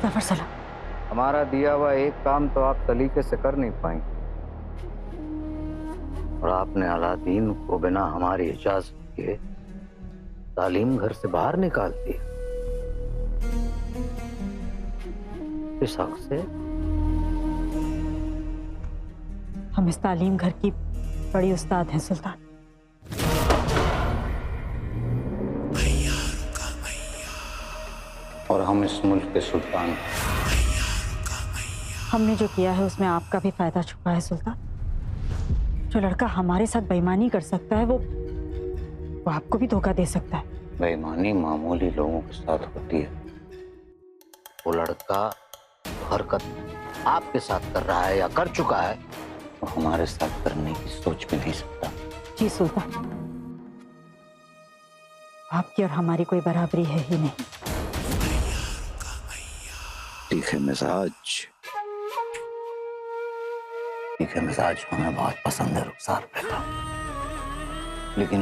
जफर सलाम। हमारा दिया हुआ एक काम तो आप सलीके से कर नहीं पाई और आपने अलादीन को बिना हमारी इजाजत के तालीम घर से बाहर निकाल दिया। इस हक से हम इस तालीम घर की बड़ी उस्ताद हैं सुल्तान। और हम इस मुल्क के सुल्तान। हमने जो किया है उसमें आपका भी फायदा छुपा है सुल्तान। जो लड़का हमारे साथ बेईमानी कर सकता है वो आपको भी धोखा दे सकता है। बेईमानी मामूली लोगों के साथ होती है। वो लड़का हरकत आपके साथ कर रहा है या कर चुका है वो हमारे साथ करने की सोच भी नहीं सकता। जी सुल्तान, आपकी और हमारी कोई बराबरी है ही नहीं। तीखे मिजाज हमें बहुत पसंद है रुखसार बेगम, लेकिन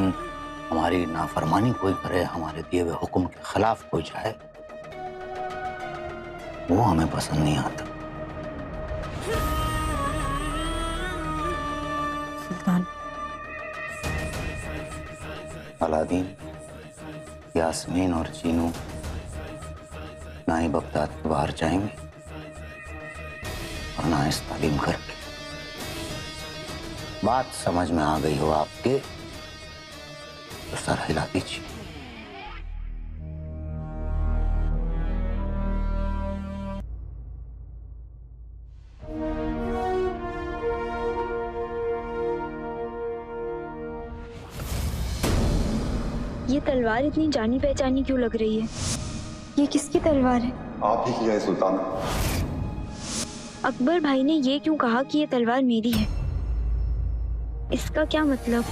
हमारी नाफरमानी कोई करे, हमारे दिए हुए हुक्म के खिलाफ कोई जाए, वो हमें पसंद नहीं आता। सुल्तान, अलादीन, यास्मीन और चीनू ना ही बगदाद के बाहर जाएंगे और ना इस तालीम घर के। बात समझ में आ गई हो आपके तो सर हिला दीजिए। ये तलवार इतनी जानी पहचानी क्यों लग रही है? ये किसकी तलवार है? आप ही की है सुल्तान। अकबर भाई ने ये क्यों कहा कि ये तलवार मेरी है? इसका क्या मतलब?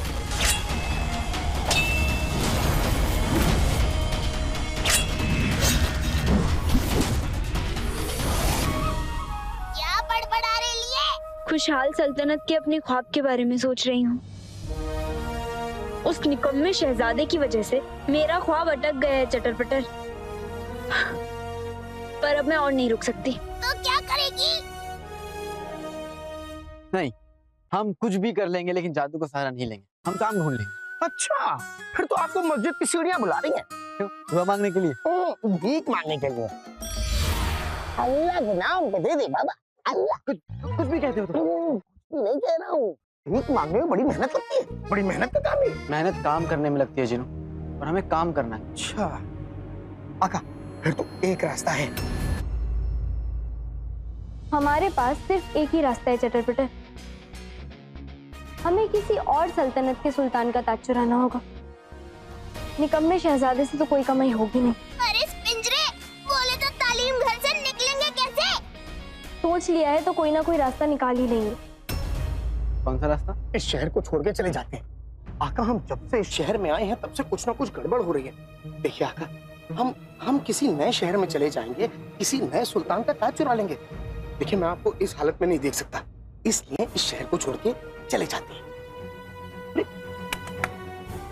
क्या बड़बड़ा रही है? खुशहाल सल्तनत के अपने ख्वाब के बारे में सोच रही हूँ। उस निकम्मे शहजादे की वजह से मेरा ख्वाब अटक गया है चटर पटर। पर अब मैं और नहीं रुक सकती। तो क्या करेगी? नहीं, हम कुछ भी कर लेंगे लेकिन जादू का सहारा नहीं लेंगे। हम काम ढूंढ लेंगे। अच्छा, फिर तो आपको मस्जिद की सीढ़ियां बुला रही हैं। क्यों? दुआ मांगने के लिए? भीख मांगने के लिए। अल्लाह के नाम पे दे दे बाबा। अल्लाह। कुछ भी कहते हो तुम? नहीं कह रहा हूँ, भीख मांगने में बड़ी मेहनत लगती है। बड़ी मेहनत का काम है। मेहनत काम करने में लगती है जिनू, और हमें काम करना है। अच्छा आका, फिर तो एक रास्ता है। हमारे पास सिर्फ एक ही रास्ता है चटर पटर। हमें किसी और सल्तनत के सुल्तान का ताज चुराना होगा। निकम्मे शहजादे से तो कोई कमाई होगी नहीं। अरे इस पिंजरे, बोले तो तालीम घर से निकलेंगे कैसे? सोच लिया है तो कोई ना कोई रास्ता निकाल ही लेंगे। कौन सा रास्ता? इस शहर को छोड़ के चले जाते हैं। आका, हम जब से इस शहर में आए हैं तब से कुछ ना कुछ गड़बड़ हो रही है। देखिए आका, हम किसी नए शहर में चले जाएंगे, किसी नए सुल्तान का ताज चुरा लेंगे। देखिए, मैं आपको इस हालत में नहीं देख सकता, इसलिए इस शहर को छोड़ के चले जाते हैं।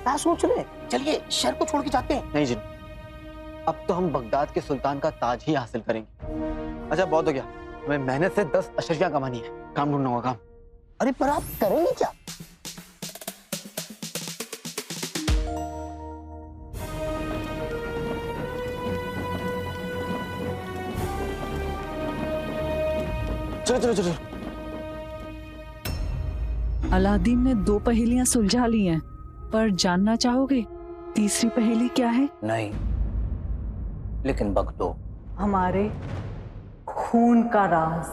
क्या सोच रहे हैं? चलिए शहर को छोड़ के जाते हैं। नहीं जिनू, अब तो हम बगदाद के सुल्तान का ताज ही हासिल करेंगे। अच्छा बहुत हो गया, हमें मेहनत से 10 अशरियां कमानी है। काम ढूंढना होगा। काम। अरे पर आप करेंगे क्या? चलो चलो चलो। अलादीन ने 2 पहेलियां सुलझा ली हैं, पर जानना चाहोगे तीसरी पहेली क्या है? नहीं, लेकिन बक दो। हमारे खून का राज।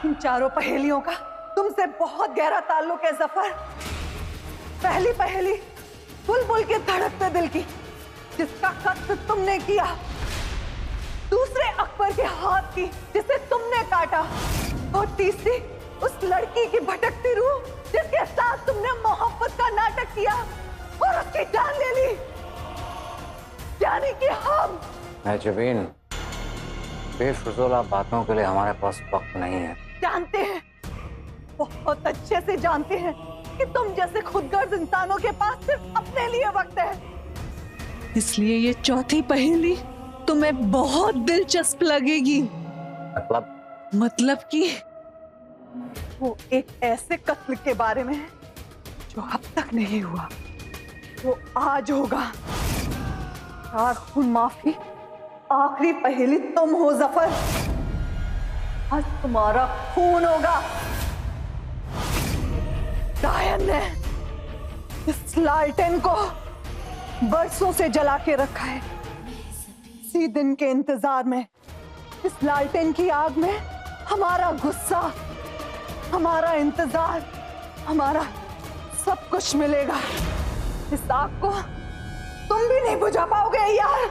इन चारों पहेलियों का तुमसे बहुत गहरा ताल्लुक है जफर। पहली पहेली बुलबुल के धड़कते दिल की, जिसका कत्ल तुमने किया। दूसरे अकबर के हाथ की, जिसे तुमने काटा। और तीसरी उस लड़की की भटकती रूह, जिसके साथ तुमने मोहब्बत का नाटक किया और उसकी जान ले ली। यानी कि हम। जबीन, बेफजूला बातों के लिए हमारे पास वक्त नहीं है। जानते हैं, बहुत अच्छे से जानते हैं कि तुम जैसे खुदगर्ज इंसानों के पास सिर्फ अपने लिए वक्त है। इसलिए ये चौथी पहेली तुम्हें बहुत दिलचस्प लगेगी। मतलब कि वो एक ऐसे कत्ल के बारे में है जो अब तक नहीं हुआ, वो आज होगा। चार खून माफी आखिरी पहेली तुम हो जफर। आज तुम्हारा खून होगा। डायन ने इस लालटेन को बरसों से जला के रखा है, इसी दिन के इंतजार में। इस लालटेन की आग में हमारा गुस्सा, हमारा इंतजार, हमारा सब कुछ मिलेगा। इस आग को तुम भी नहीं बुझा पाओगे यार।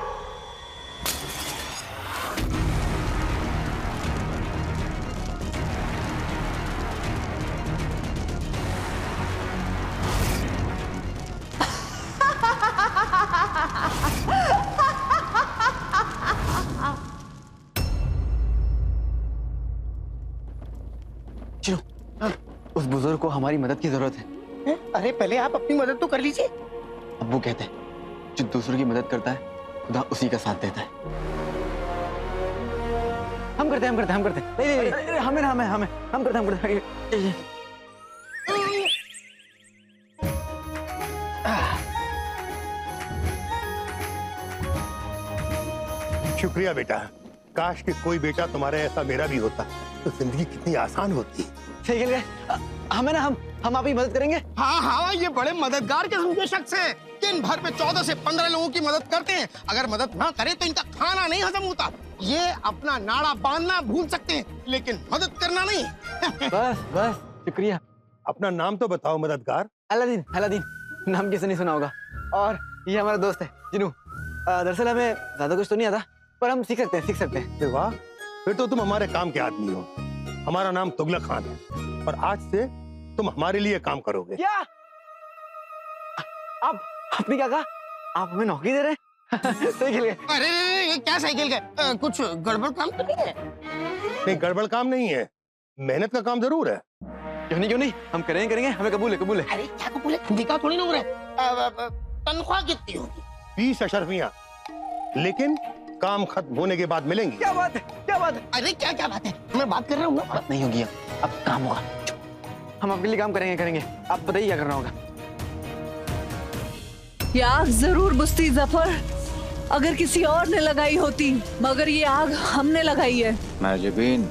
चिनो, उस बुजुर्ग को हमारी मदद की जरूरत है। अरे पहले आप अपनी मदद तो कर लीजिए। अब वो कहते हैं जो दूसरों की मदद करता है खुदा उसी का साथ देता है। हम करते हैं। नहीं, हम करते हैं। शुक्रिया बेटा। काश कि कोई बेटा तुम्हारे ऐसा मेरा भी होता तो जिंदगी कितनी आसान होती। हमें हम आपकी मदद करेंगे। हाँ, ये बड़े मददगार किस्म के शख्स हैं। दिन भर में 14 से 15 लोगों की मदद करते हैं। अगर मदद ना करे तो इनका खाना नहीं हजम होता। ये अपना नाड़ा बांधना भूल सकते हैं, लेकिन मदद करना नहीं। बस शुक्रिया। अपना नाम तो बताओ मददगार। अलादीन, नाम किसे नहीं सुना होगा। और ये हमारा दोस्त है जिनू। दरअसल हमें ज्यादा कुछ तो नहीं आता, पर हम सीख सकते हैं। वाह, फिर तो तुम हमारे काम के आदमी हो। हमारा नाम तुगलक खान है और आज से तुम हमारे लिए काम करोगे। क्या आप अपनी क्या कहा? आप हमें नौकरी दे रहे हैं? सही खेल गए। अरे ये क्या साइकिल का कुछ गड़बड़ काम तो नहीं है? नहीं, गड़बड़ काम नहीं है, मेहनत का काम जरूर है। क्यों नहीं, हम करेंगे। हमें कबूल है। अरे क्या कबूल है? हिंदी का थोड़ी ना हो रहा है। तनख्वाह कितनी होगी? 20 अशर्फियां, लेकिन काम खत्म होने के बाद मिलेंगी। क्या बात है? अरे क्या बात है? मैं बात कर रहा हूँ ना। बात नहीं होगी, अब काम होगा। हम आपके लिए काम करेंगे। आप बताइए क्या करना होगा। ये आग जरूर बुझती जफर, अगर किसी और ने लगाई होती, मगर ये आग हमने लगाई है। नाजिबीन,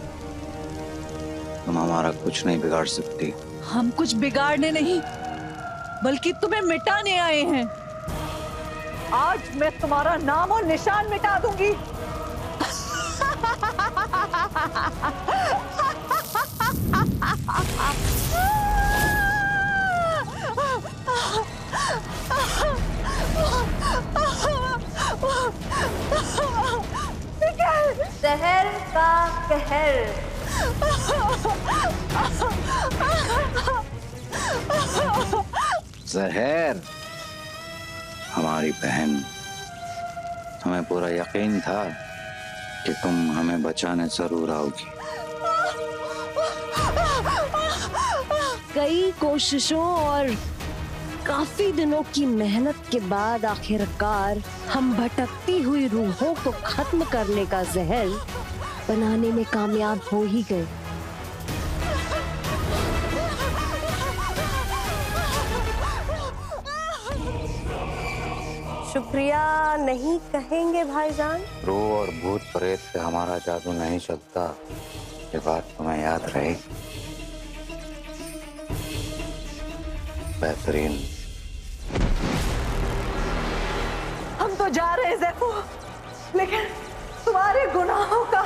तुम हमारा कुछ नहीं बिगाड़ सकती। हम कुछ बिगाड़ने नहीं, बल्कि तुम्हें मिटाने आए हैं। आज मैं तुम्हारा नाम और निशान मिटा दूंगी। शहर का कहर। जहर, हमारी बहन, हमें पूरा यकीन था कि तुम हमें बचाने जरूर आओगी। कई कोशिशों और काफी दिनों की मेहनत के बाद आखिरकार हम भटकती हुई रूहों को खत्म करने का जहर बनाने में कामयाब हो ही गए। शुक्रिया नहीं कहेंगे भाईजान? रूह और भूत प्रेत से हमारा जादू नहीं चलता, ये बात तुम्हें याद रहेगी। बेहतरीन। हम तो जा रहे हैं ज़ैफू, लेकिन तुम्हारे गुनाहों का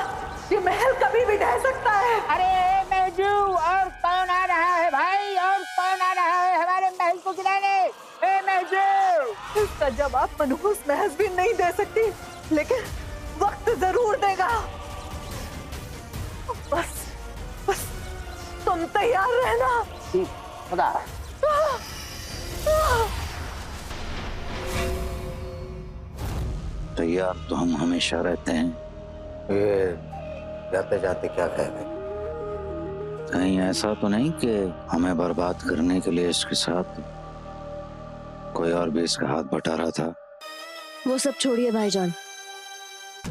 ये महल कभी भी ढह सकता है। अरे महजू, और कौन आ रहा है भाई? और कौन आ रहा है हमारे महल को गिराने? महजू, इसका जवाब मनहूस महज भी नहीं दे सकती, लेकिन वक्त जरूर देगा। बस तुम तैयार रहना। खुदा। तैयार तो हम हमेशा रहते हैं। ये जाते जाते क्या कह रहे? कहीं ऐसा तो नहीं कि हमें बर्बाद करने के लिए इसके साथ कोई और भी इसका हाथ बटा रहा था? वो सब छोड़िए भाईजान,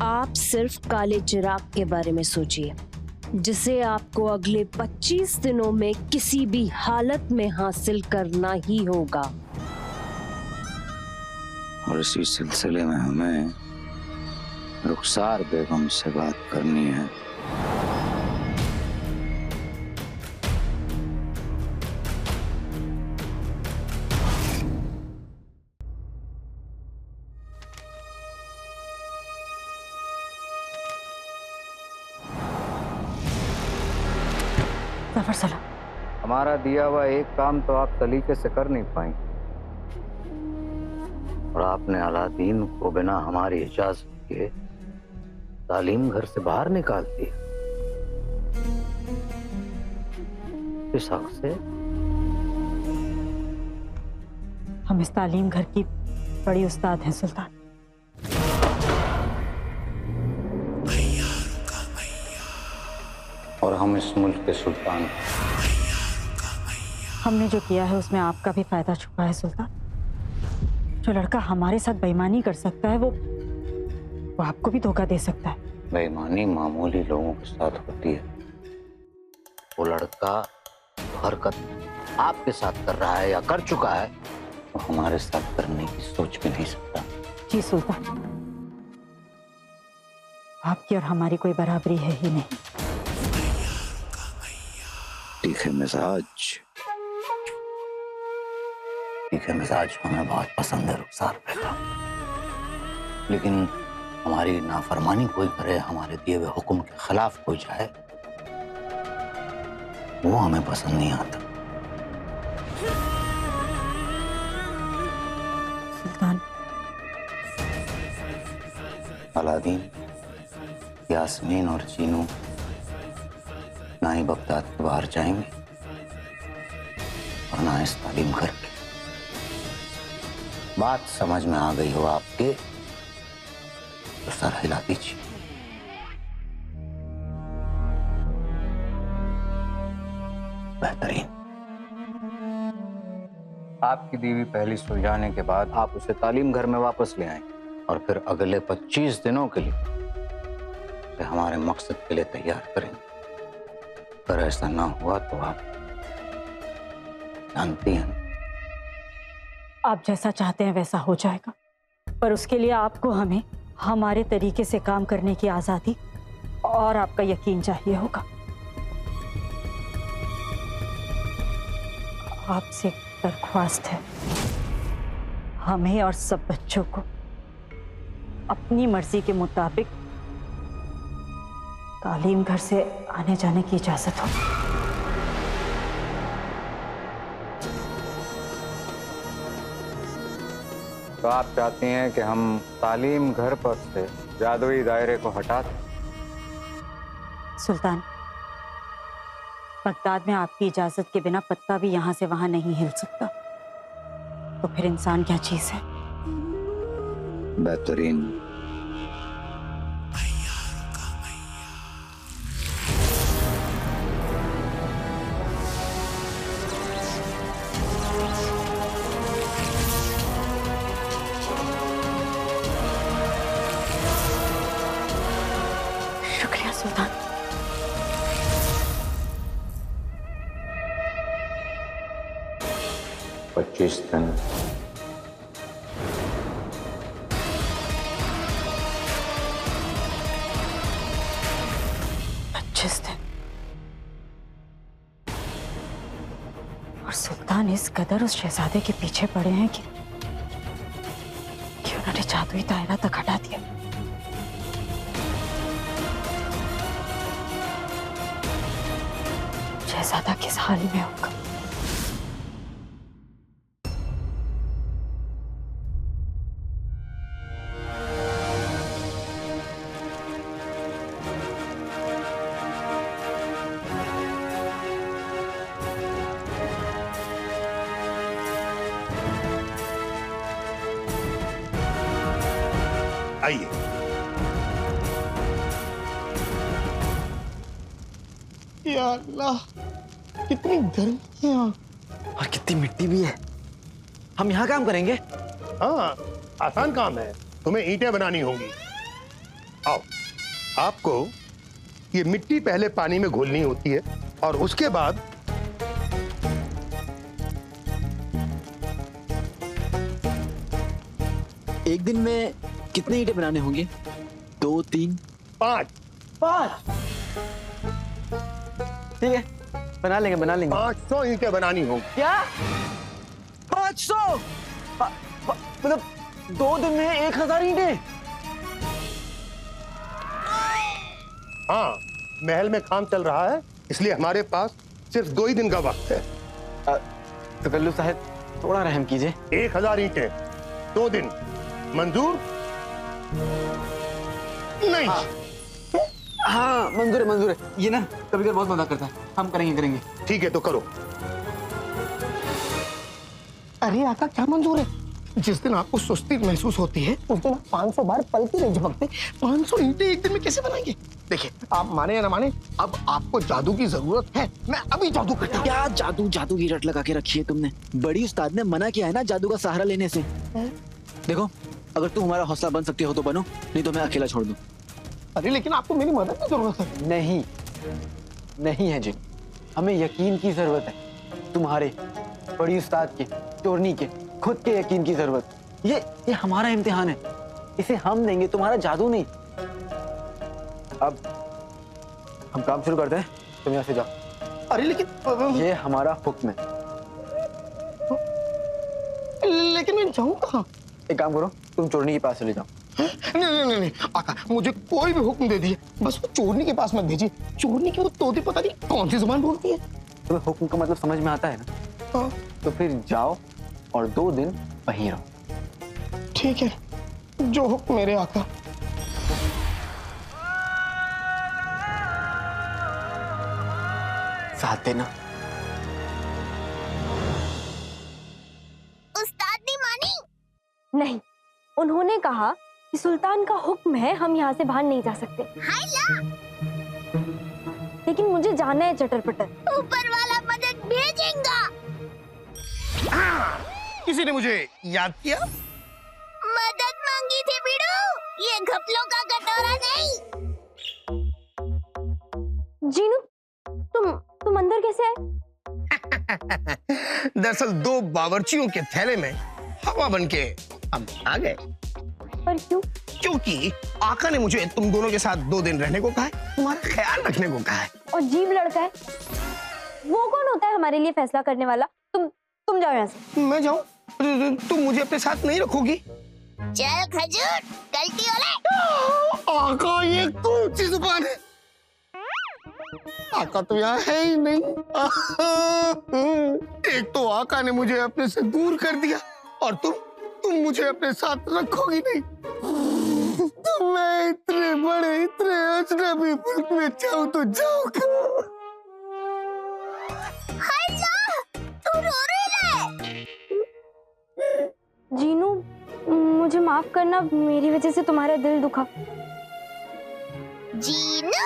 आप सिर्फ काले चिराग के बारे में सोचिए, जिसे आपको अगले 25 दिनों में किसी भी हालत में हासिल करना ही होगा। और इसी सिलसिले में हमें रुखसार बेगम से बात करनी है। जफर सलाम। हमारा दिया हुआ एक काम तो आप सलीके से कर नहीं पाई, और आपने अलादीन को बिना हमारी इजाजत के तालीम घर से बाहर निकाल दिया। इस हक से हम इस तालीम घर की बड़ी उस्ताद हैं सुल्तान। और हम इस मुल्क के सुल्तान। हमने जो किया है उसमें आपका भी फायदा छुपा है सुल्तान। जो लड़का हमारे साथ बेईमानी कर सकता है वो आपको भी धोखा दे सकता है। बेईमानी मामूली लोगों के साथ होती है। वो लड़का हरकत आपके साथ कर रहा है या कर चुका है, वो हमारे साथ करने की सोच भी नहीं सकता। जी सुल्तान, आपकी और हमारी कोई बराबरी है ही नहीं। तीखे मिजाज, तीखे मिजाज हमें बहुत पसंद है रुखसार बेगम, लेकिन हमारी नाफरमानी कोई करे, हमारे दिए हुए हुक्म के खिलाफ कोई जाए, वो हमें पसंद नहीं आता। सुल्तान, अलादीन, यास्मीन और चीनू ना ही बगदाद के बाहर जाएंगे और ना इस तालीम घर के। बात समझ में आ गई हो आपके तो सर हिला दीजिए। बेहतरीन। आपकी दीवी पहली सुलझाने के बाद आप उसे तालीम घर में वापस ले आए और फिर अगले 25 दिनों के लिए उसे हमारे मकसद के लिए तैयार करेंगे। अगर ऐसा ना हुआ तो आप जानती हैं, आप जैसा चाहते हैं वैसा हो जाएगा, पर उसके लिए आपको हमें हमारे तरीके से काम करने की आजादी और आपका यकीन चाहिए होगा। आपसे दरख्वास्त है, हमें और सब बच्चों को अपनी मर्जी के मुताबिक तालीम घर से आने जाने की इजाजत हो। तो आप चाहती हैं कि हम तालीम घर पर से जादुई दायरे को हटा दें? सुल्तान, बगदाद में आपकी इजाजत के बिना पत्ता भी यहाँ से वहां नहीं हिल सकता, तो फिर इंसान क्या चीज है? बेहतरीन। शुक्रिया सुल्तान। पच्चीस दिन 25 दिन। और सुल्तान इस कदर उस शहजादे के पीछे पड़े हैं कि उन्होंने जादुई दायरा तक हटा दिया। शहजादा किस हाल में होगा? आइए। या अल्लाह, कितनी गर्मी है यहाँ और कितनी मिट्टी भी है। हम यहाँ काम करेंगे? हाँ, आसान काम है। तुम्हें ईंटें बनानी होंगी। आओ, आपको ये मिट्टी पहले पानी में घोलनी होती है और उसके बाद एक दिन में कितने ईंटें बनाने होंगे? 2, 3, 5। 5? ठीक है, बना लेंगे 500 ईंटें बनानी होंगी। क्या 500? मतलब 2 दिन में 1000 ईंटें? हाँ, महल में काम चल रहा है, इसलिए हमारे पास सिर्फ 2 ही दिन का वक्त है। तो कल्लू साहब थोड़ा रहम कीजिए। 1000 ईंटें 2 दिन मंजूर? नहीं। हाँ मंजूर है, मंजूर है। ये ना कभी कभी बहुत मजाक करता है। हम करेंगे। ठीक है, तो करो। अरे आका, क्या मंजूर है? जिस दिन आपको सुस्ती महसूस होती है उस दिन आप 500 बार पलटी नहीं झपकते। 500 ईंटें एक दिन में कैसे बनाएंगे? देखिए, आप माने या ना माने, अब आपको जादू की जरूरत है। मैं अभी जादू करता हूं। क्या जादू की रट लगा के रखी है तुमने? बड़ी उस्ताद ने मना किया है ना जादू का सहारा लेने से। देखो, अगर तुम हमारा हौसला बन सकती हो तो बनो, नहीं तो मैं अकेला छोड़ दूं। अरे लेकिन आपको मेरी मदद की जरूरत है। नहीं है जी, हमें यकीन की जरूरत है। तुम्हारे, बड़ी उस्ताद के, चोरनी के, खुद के यकीन की जरूरत। ये हमारा इम्तिहान है, इसे हम देंगे, तुम्हारा जादू नहीं। अब हम काम शुरू करते हैं, तुम यहाँ से जाओ। अरे लेकिन ये हमारा हुक्म है। लेकिन मैं जाऊँ कहाँ? एक काम करो, तुम चोरनी के पास चले जाओ। नहीं आका, मुझे कोई भी हुक्म दे दिए, बस वो चोरनी के पास मत भेजिए। चोरनी की वो तोते पता नहीं कौन सी जुबान बोलती है। तुम्हें हुक्म का मतलब समझ में आता है ना? हाँ। तो फिर जाओ और 2 दिन वहीं रहो। ठीक है, जो हुक्म मेरे आका। साथ देना। उस्ताद ने मानी? नहीं, उन्होंने कहा कि सुल्तान का हुक्म है, हम यहाँ से बाहर नहीं जा सकते। हाय ला, लेकिन मुझे जाना है चटर-पटर। ऊपर वाला मदद भेजेगा। किसी ने मुझे याद किया? मदद मांगी थी बिडू, ये घपलों का कटोरा नहीं। जीनू, तुम अंदर कैसे आए? दरअसल 2 बावर्चियों के थैले में हवा बनके हम आ गए। पर क्यों? क्योंकि आका ने मुझे तुम दोनों के साथ 2 दिन रहने को कहा है, तुम्हारा ख्याल रखने को कहा है। और जीव लड़का है, वो कौन होता है हमारे लिए फैसला करने वाला? तुम जाओ यहाँ से। मैं जाऊँ? तुम मुझे अपने साथ नहीं रखोगी? चल खजूर, गलती हो ले। आका, ये कौन सी जुबान है? आका तो यहाँ है ही नहीं। एक तो आका ने मुझे अपने से दूर कर दिया और तुम मुझे अपने साथ रखोगी नहीं। तो मैं इतने बड़े, इतने अजनबी मुल्क में जाऊँ तो जाऊँ कहाँ? हाय ला, तू रो रही है? जीनू, मुझे माफ करना, मेरी वजह से तुम्हारा दिल दुखा। जीनू,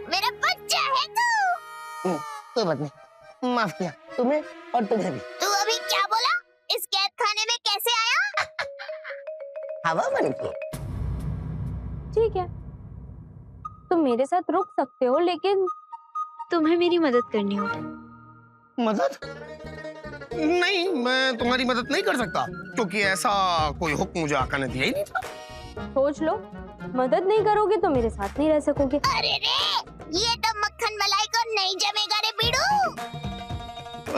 मेरा बच्चा है तू। कोई बात नहीं, माफ किया तुम्हें और तुम्हें भी। तू अभी क्या बोला? इस कैद खाने में कैसे आया? हवा बन के। ठीक है, तुम मेरे साथ रुक सकते हो, लेकिन तुम्हें मेरी मदद करनी होगी। मदद? नहीं, मैं तुम्हारी मदद नहीं कर सकता, क्योंकि ऐसा कोई हुक्म मुझे आका ने दिया ही नहीं था। सोच लो, मदद नहीं करोगे तो मेरे साथ नहीं रह सकोगे। अरे रे, ये तो मक्खन मलाई को नहीं जमेगा रे बिडू।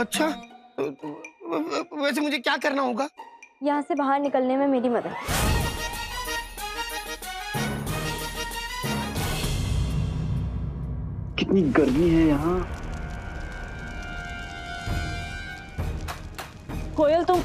अच्छा, वैसे मुझे क्या करना होगा? यहाँ से बाहर निकलने में मेरी मदद। कितनी गर्मी है यहाँ। कोयल, तुम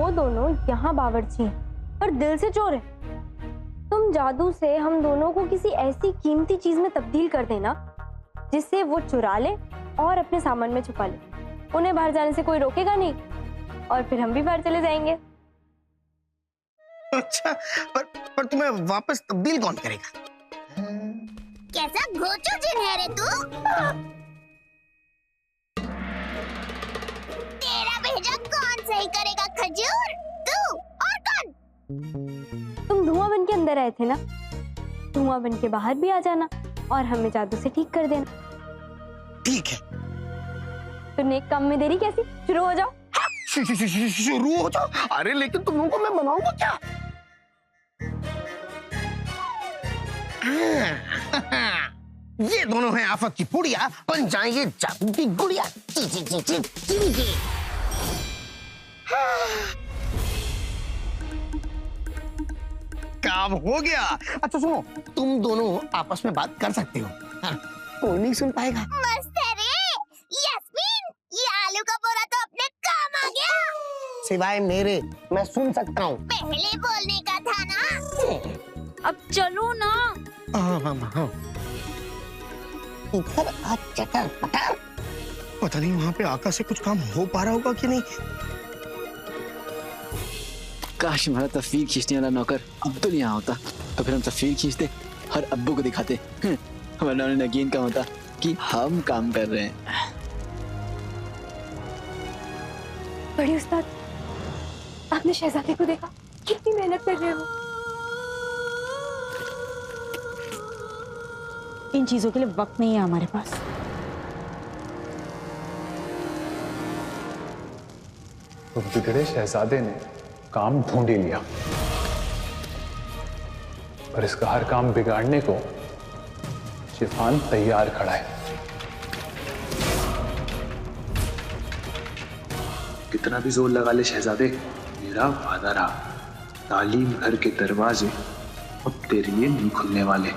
वो दोनों यहाँ बावर्ची हैं पर दिल से चोर हैं। तुम जादू से हम दोनों को किसी ऐसी कीमती चीज में तब्दील कर देना जिससे वो चुरा ले और अपने सामान में छुपा ले। उन्हें बाहर जाने से कोई रोकेगा नहीं और फिर हम भी बाहर चले जाएंगे। अच्छा, पर तुम्हें वापस तब्दील कौन करेगा? कैसा घोचू जिन है रे तू? तेरा भेजा कौन सही करेगा खजूर? तू और कौन? तुम धुआं बन के अंदर आए थे ना, धुआं बन के बाहर भी आ जाना और हमें जादू से ठीक कर देना। ठीक है। तो नेक काम में देरी कैसी? शुरू हो जाओ। शुरू हो जाओ? अरे लेकिन तुम लोगों को मैं मनाऊंगा क्या? ये दोनों हैं आफत की पुड़िया, बन जाएंगे जादू की गुड़िया। काम हो गया। अच्छा सुनो, तुम दोनों आपस में बात कर सकते हो। हाँ, कोई नहीं सुन पाएगा। मस्त है रे यास्मीन, ये आलू का बोरा तो अपने काम आ गया। सिवाय मेरे, मैं सुन सकता हूँ। पहले बोलने का था ना। अब चलो ना। हाँ। इधर आज चटर पटर। पता नहीं वहाँ पे आकाश से कुछ काम हो पा रहा होगा कि नहीं। काश हमारा तस्वीर खींचने वाला नौकर अब्दुल यहाँ होता तो फिर हम तस्वीर खींचते और अब्बू को दिखाते, वरना उन्हें यकीन का होता कि हम काम कर रहे हैं। बड़ी उस्ताद, आपने शहजादे को देखा? कितनी मेहनत कर रहे हो। इन चीजों के लिए वक्त नहीं है हमारे पास। तो बिगड़े शहजादे ने काम ढूंढ ही लिया, पर इसका हर काम बिगाड़ने को शिफान तैयार खड़ा है। कितना भी जोर लगा ले शहजादे, मेरा वादा रहा, तालीम घर के दरवाजे अब तेरे लिए नहीं खुलने वाले।